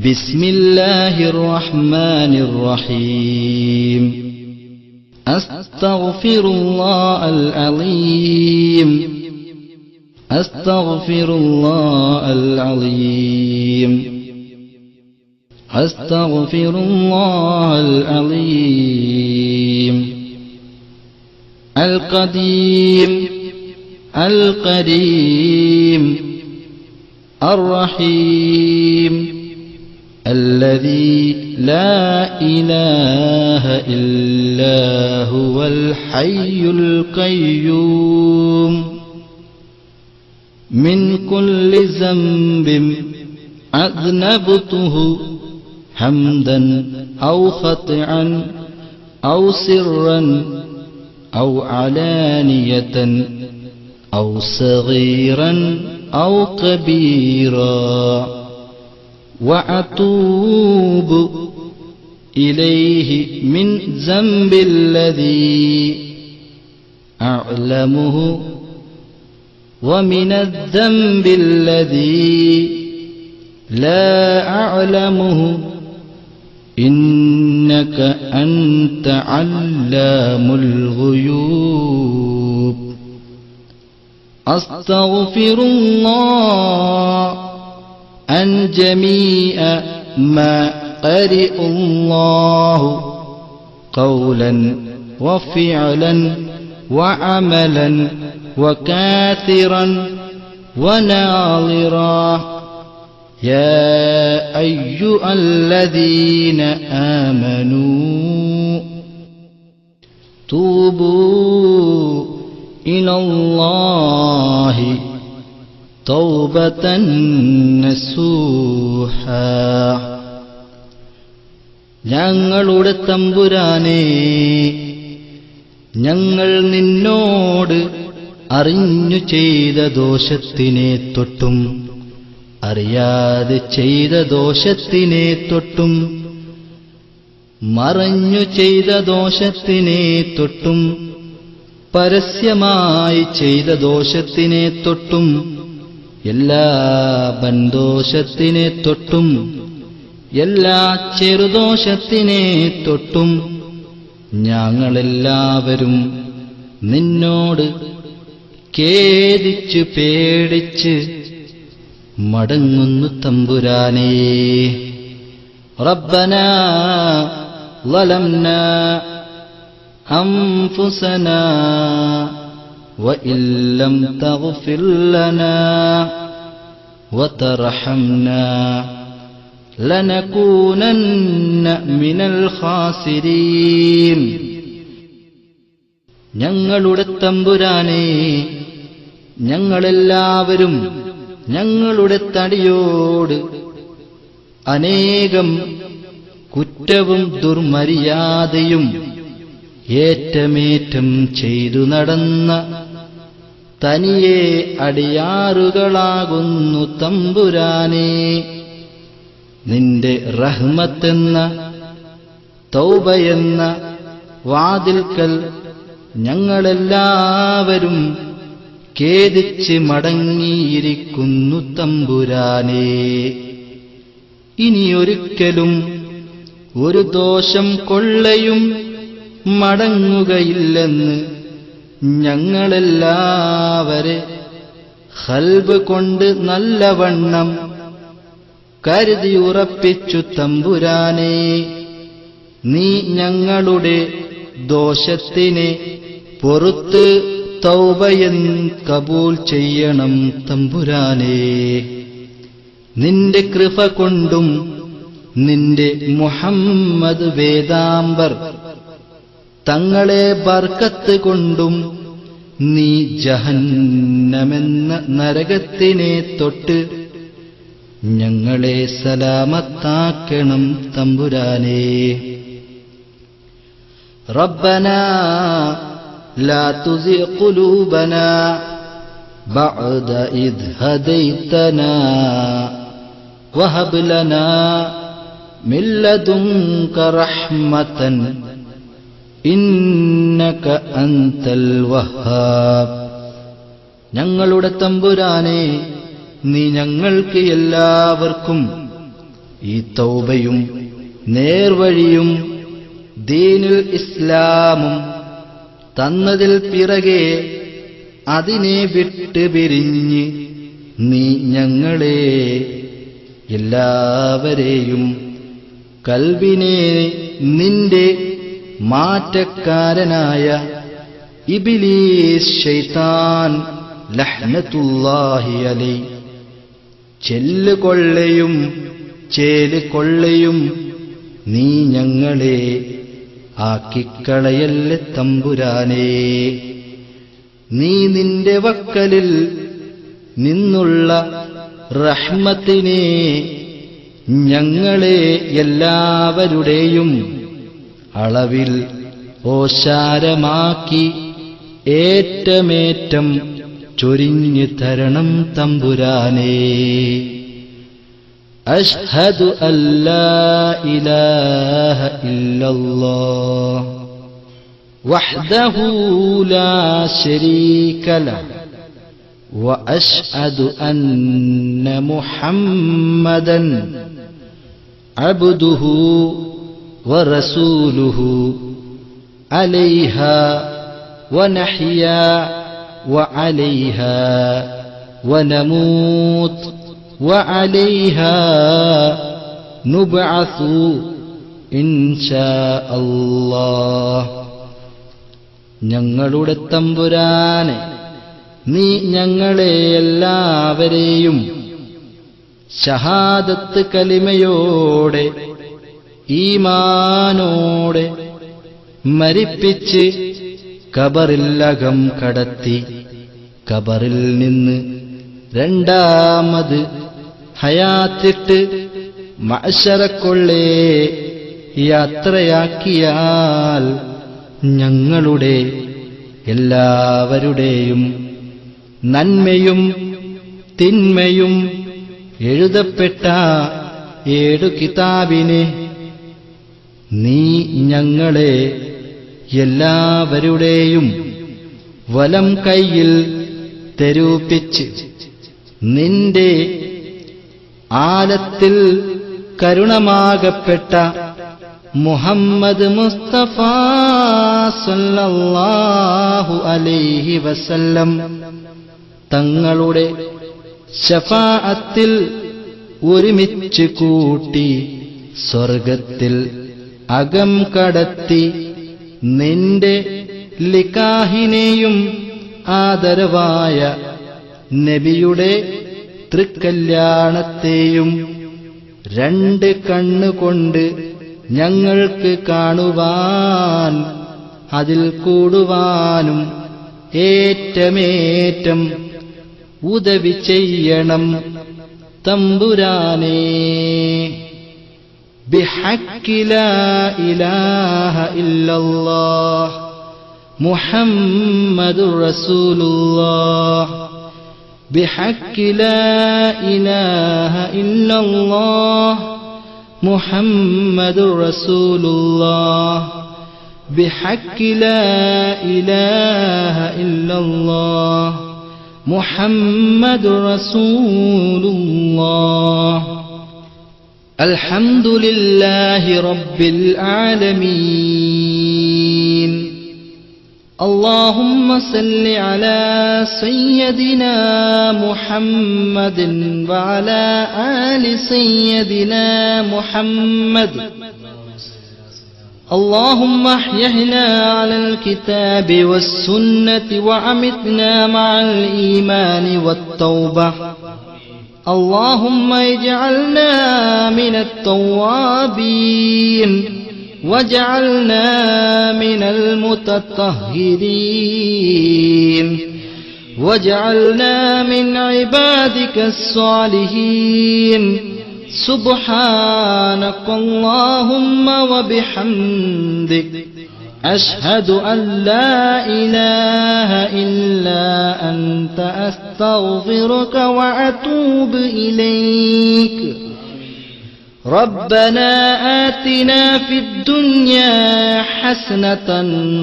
ബിസ്മില്ലാഹിർ റഹ്മാനിർ റഹീം. അസ്തഗ്ഫിറുല്ലാഹൽ അലീം. അസ്തഗ്ഫിറുല്ലാഹൽ അലീം. അസ്തഗ്ഫിറുല്ലാഹൽ അലീം. അൽ ഖദീം അൽ കരീം അർ റഹീം الذي لا إله إلا هو الحي القيوم من كل ذنب أذنبته حمدا أو خطئا أو سرا أو علانية أو صغيرا أو كبيرا وأتوب إليه من ذنب الذي أعلمه ومن الذنب الذي لا أعلمه إنك أنت علام الغيوب. أستغفر الله عن جميع ما قرئ الله قولا وفعلا وعملا وكاثرا وناظرا يا أيها الذين آمنوا توبوا إلى الله توبة നസൂഹാ. ഞങ്ങളുടെ തമ്പുരാനേ, ഞങ്ങൾ നിന്നോട് അറിഞ്ഞു ചെയ്ത ദോഷത്തിനെ തൊട്ടും അറിയാതെ ചെയ്ത ദോഷത്തിനെ തൊട്ടും മറഞ്ഞു ചെയ്ത ദോഷത്തിനെ തൊട്ടും പരസ്യമായി ചെയ്ത ദോഷത്തിനെ തൊട്ടും എല്ലാ ബന്ധോഷത്തിനെ തൊട്ടും എല്ലാ ചെറുദോഷത്തിനെ തൊട്ടും ഞങ്ങളെല്ലാവരും നിന്നോട് ഖേദിച്ചു പേടിച്ച് മടങ്ങുന്നു തമ്പുരാനേ. റബ്ബനാ ളലംനാ അൻഫുസനാ وإن لم تغفر لنا وترحمنا لنكونن من الخاسرين. ഞങ്ങളുടെ തമ്പുരാനേ, ഞങ്ങളെല്ലാവരും ഞങ്ങളുടെ തടിയോട് അനേകം കുറ്റവും ദുർമര്യാദയും ഏറ്റമേറ്റം ചെയ്തു നടന്ന തനിയെ അടിയാറുകളാകുന്നു തമ്പുരാനേ. നിന്റെ റഹ്മത്തെന്ന തൗബയെന്ന വാതിൽക്കൽ ഞങ്ങളെല്ലാവരും ഖേദിച്ച് മടങ്ങിയിരിക്കുന്നു തമ്പുരാനേ. ഇനിയൊരിക്കലും ഒരു ദോഷം കൊള്ളയും മടങ്ങുകയില്ലെന്ന് ഞങ്ങളെല്ലാവരെ ഖൽബ് കൊണ്ട് നല്ലവണ്ണം കരുതി ഉറപ്പിച്ചു തമ്പുരാനേ. നീ ഞങ്ങളുടെ ദോഷത്തിനെ പൊറുത്ത് തൗബയൻ കബൂൽ ചെയ്യണം തമ്പുരാനേ. നിന്റെ കൃപ കൊണ്ടും നിന്റെ മുഹമ്മദ് വേദാംബർ തങ്ങളെ ബർക്കത്ത് കൊണ്ടും നീ ജഹന്നമെന്ന നരകത്തിനെ തൊട്ട് ഞങ്ങളെ സലാമത്താക്കണം തമ്പുരാനേ. റബ്ബനാ ലാ തുസിഗ് ഖുലൂബനാ ബഅദ ഇദ് ഹദൈതനാ വഹബ് ലനാ മിൻ ലദുൻക റഹ്മതൻ ഇന്നക അൻതൽ വഹ്ഹാബ്. ഞങ്ങളുടെ തമ്പുരാനേ, നീ ഞങ്ങൾക്ക് എല്ലാവർക്കും ഈ തൗബയും നേർവഴിയും ദീനുൽ ഇസ്ലാമും തന്നതിൽ പിറകെ അതിനെ വിട്ട് പിരിഞ്ഞ് നീ ഞങ്ങളെ എല്ലാവരെയും കൽബിനെ നിന്റെ മാറ്റക്കാരനായ ഇബ്ലീസ് ശൈത്താൻ ലഹ്നത്തുല്ലാഹി അലൈഹി ചെല്ലുകൊള്ളയും ചേലുകൊള്ളയും നീ ഞങ്ങളെ ആക്കിക്കളയല്ലേ തമ്പുരാനേ. നീ നിന്റെ വക്കലിൽ നിന്നുള്ള റഹ്മത്തിനെ ഞങ്ങളെ എല്ലാവരുടെയും അളവിൽ ഓശാരമാക്കി ഏറ്റമേറ്റം ചൊരിഞ്ഞു തരണം തമ്പുരാനേ. അശ്ഹദു അല്ലാ ഇലാഹ ഇല്ലല്ലാഹ് വഹ്ദഹു ലാ ശരീക ലഹു وأشهد أن محمدا عبده ورسوله عليها ونحيا وعليها ونموت وعليها نبعث إن شاء الله. ഞങ്ങളുടെ തമ്പുരാനെ, നീ ഞങ്ങളെ എല്ലാവരെയും ഷഹാദത്ത് കലിമയോടെ ഈമാനോടെ മരിപ്പിച്ച് ഖബറിലകം കടത്തി ഖബറിൽ നിന്ന് രണ്ടാമത് ഹയാത്തിട്ട് മഅ്ശറക്കൊള്ളേ യാത്രയാക്കിയാൽ ഞങ്ങളുടെ എല്ലാവരുടെയും നന്മയും തിന്മയും എഴുതപ്പെട്ട 7 കിതാബിനെ നീ ഞങ്ങളെ എല്ലാവരുടെയും വലം കൈയിൽ തെരൂപിച്ച് നിന്റെ ആലത്തിൽ കരുണമാകപ്പെട്ട മുഹമ്മദ് മുസ്തഫ സല്ലല്ലാഹു അലൈഹി വസല്ലം തങ്ങളുടെ ശഫാഅത്തിൽ ഒരുമിച്ച് കൂട്ടി സ്വർഗത്തിൽ അകം കടത്തി നിന്റെ ലികാഹിനെയും ആദരവായ നബിയുടെ തൃക്കല്യാണത്തെയും 2 കണ്ണുകൊണ്ട് ഞങ്ങൾക്ക് കാണുവാൻ അതിൽ കൂടുവാനും ഏറ്റമേറ്റം ഉദവി ചെയ്യണം തമ്പുരാനേ. ബിഹഖ്ഖി ലാ ഇലാഹ ഇല്ലല്ലാഹ് മുഹമ്മദുർ റസൂലുള്ളാഹ് ബിഹഖ്ഖി ലാ ഇലാഹ ഇല്ലല്ലാഹ് മുഹമ്മദുർ റസൂലുള്ളാഹ് ബിഹഖ്ഖി ലാ ഇലാഹ ഇല്ലല്ലാഹ് മുഹമ്മദുർ റസൂലുള്ളാഹ്. അൽഹംദുലില്ലാഹി റബ്ബിൽ ആലമീൻ. اللهم صل على سيدنا محمد وعلى آل سيدنا محمد. اللهم احينا على الكتاب والسنة وأمتنا مع الإيمان والتوبة. اللهم اجعلنا من التوابين واجعلنا من المتطهرين واجعلنا من عبادك الصالحين. سبحانك اللهم وبحمدك أشهد أن لا إله إلا أنت أستغفرك وأتوب إليك. ربنا آتنا في الدنيا حسنة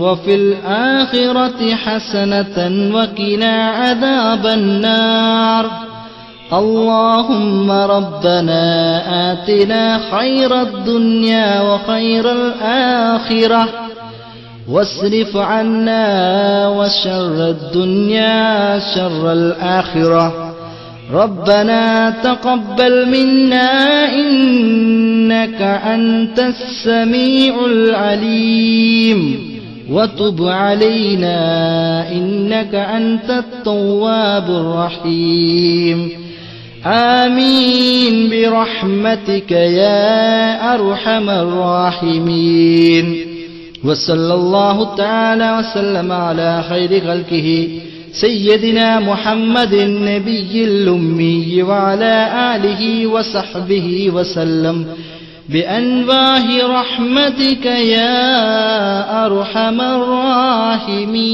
وفي الآخرة حسنة وقنا عذاب النار. اللهم ربنا آتنا خير الدنيا وخير الآخرة واصرف عنا وشر الدنيا شر الآخرة. ربنا تقبل منا إنك أنت السميع العليم وتب علينا إنك أنت التواب الرحيم. آمين برحمتك يا أرحم الراحمين. وصلى الله تعالى وسلم على خير خلقه سيدنا محمد النبي الأمي وعلى آله وصحبه وسلم بأنواه رحمتك يا أرحم الراحمين.